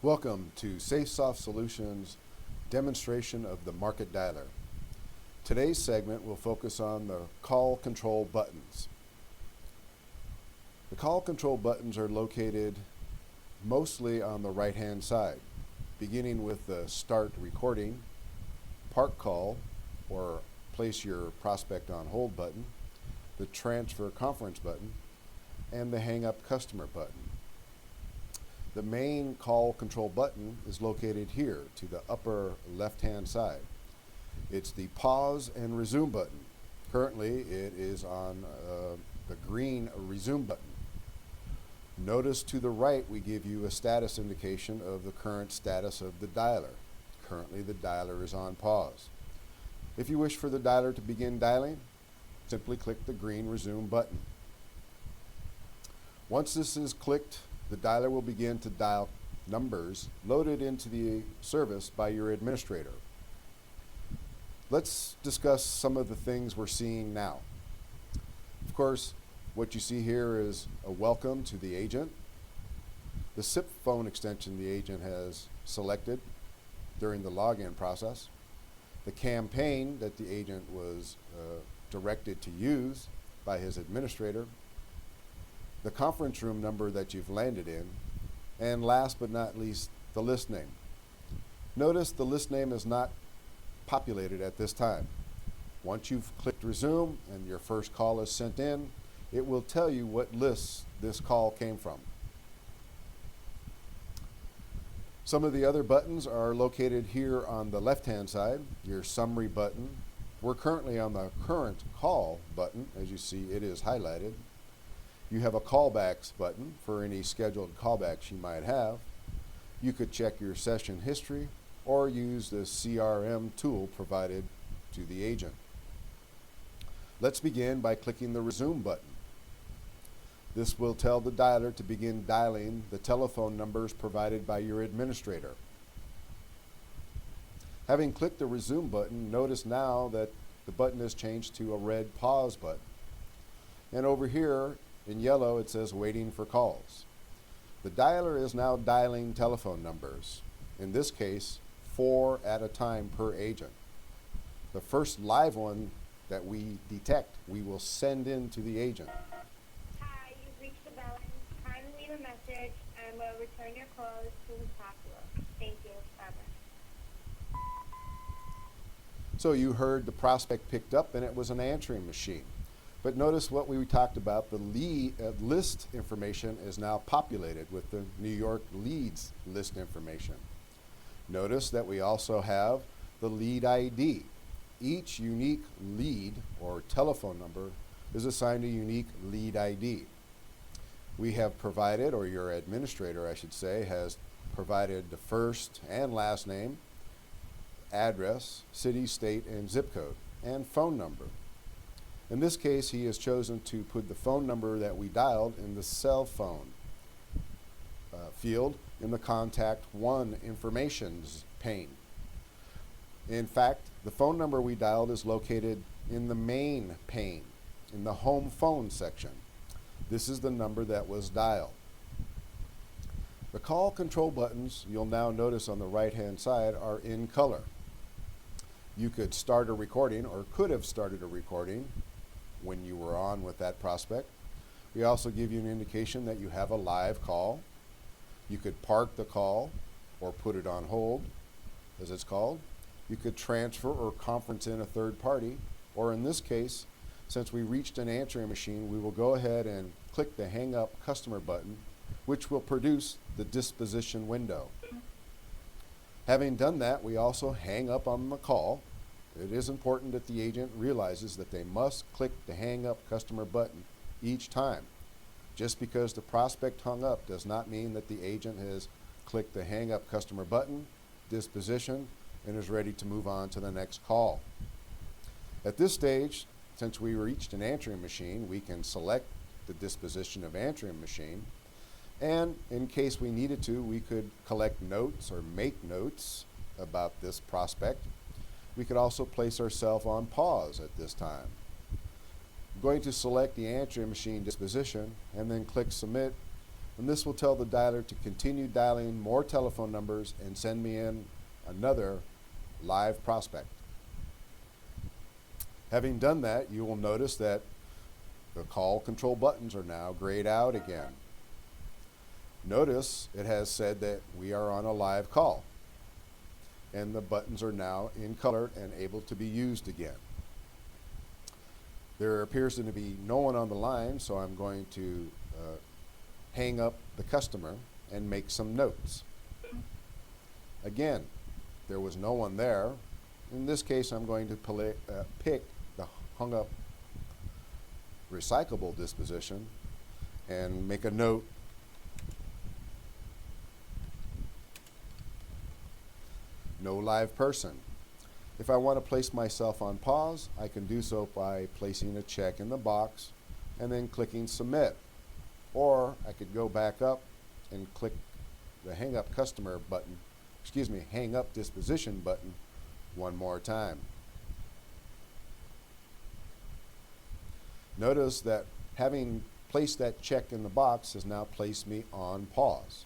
Welcome to SafeSoft Solutions demonstration of the MarketDialer. Today's segment will focus on the call control buttons. The call control buttons are located mostly on the right-hand side, beginning with the Start Recording, Park Call, or Place Your Prospect on Hold button, the Transfer Conference button, and the Hang Up Customer button. The main call control button is located here to the upper left-hand side. It's the pause and resume button. Currently, it is on the green resume button. Notice to the right, we give you a status indication of the current status of the dialer. Currently, the dialer is on pause. If you wish for the dialer to begin dialing, simply click the green resume button. Once this is clicked, the dialer will begin to dial numbers loaded into the service by your administrator. Let's discuss some of the things we're seeing now. Of course, what you see here is a welcome to the agent. The SIP phone extension the agent has selected during the login process. The campaign that the agent was directed to use by his administrator. The conference room number that you've landed in, and last but not least, the list name. Notice the list name is not populated at this time. Once you've clicked resume and your first call is sent in, it will tell you what list this call came from. Some of the other buttons are located here on the left-hand side. Your summary button. We're currently on the current call button. As you see, it is highlighted. You have a callbacks button for any scheduled callbacks you might have. You could check your session history or use the CRM tool provided to the agent. Let's begin by clicking the resume button. This will tell the dialer to begin dialing the telephone numbers provided by your administrator. Having clicked the resume button, notice now that the button has changed to a red pause button. And over here, in yellow, it says waiting for calls. The dialer is now dialing telephone numbers, in this case, 4 at a time per agent. The first live one that we detect, we will send in to the agent. Hi, you've reached the balance. Kindly leave a message and we'll return your call as soon as possible. Thank you. Bye-bye. So you heard the prospect picked up and it was an answering machine. But notice what we talked about, the list information is now populated with the New York leads list information. Notice that we also have the lead ID. Each unique lead or telephone number is assigned a unique lead ID. We have provided, or your administrator I should say, has provided the first and last name, address, city, state, and zip code, and phone number. In this case, he has chosen to put the phone number that we dialed in the cell phone field in the Contact 1 Informations pane. In fact, the phone number we dialed is located in the main pane, in the home phone section. This is the number that was dialed. The call control buttons, you'll now notice on the right-hand side, are in color. You could start a recording, or could have started a recording, when you were on with that prospect. We also give you an indication that you have a live call. You could park the call or put it on hold, as it's called. You could transfer or conference in a third party, or in this case, since we reached an answering machine, we will go ahead and click the Hang Up Customer button, which will produce the disposition window. Having done that, we also hang up on the call. It is important that the agent realizes that they must click the Hang Up Customer button each time. Just because the prospect hung up does not mean that the agent has clicked the Hang Up Customer button, disposition, and is ready to move on to the next call. At this stage, since we reached an answering machine, we can select the disposition of answering machine, and in case we needed to, we could collect notes or make notes about this prospect. We could also place ourselves on pause at this time. I'm going to select the answering machine disposition and then click submit, And this will tell the dialer to continue dialing more telephone numbers and send me in another live prospect. Having done that, you will notice that the call control buttons are now grayed out again. Notice it has said that we are on a live call, and the buttons are now in color and able to be used again. There appears to be no one on the line, so I'm going to hang up the customer and make some notes. Again, there was no one there. In this case, I'm going to pick the hung up recyclable disposition and make a note. No live person. If I want to place myself on pause, I can do so by placing a check in the box and then clicking submit. Or I could go back up and click the hang up customer button, hang up disposition button one more time. Notice that having placed that check in the box has now placed me on pause.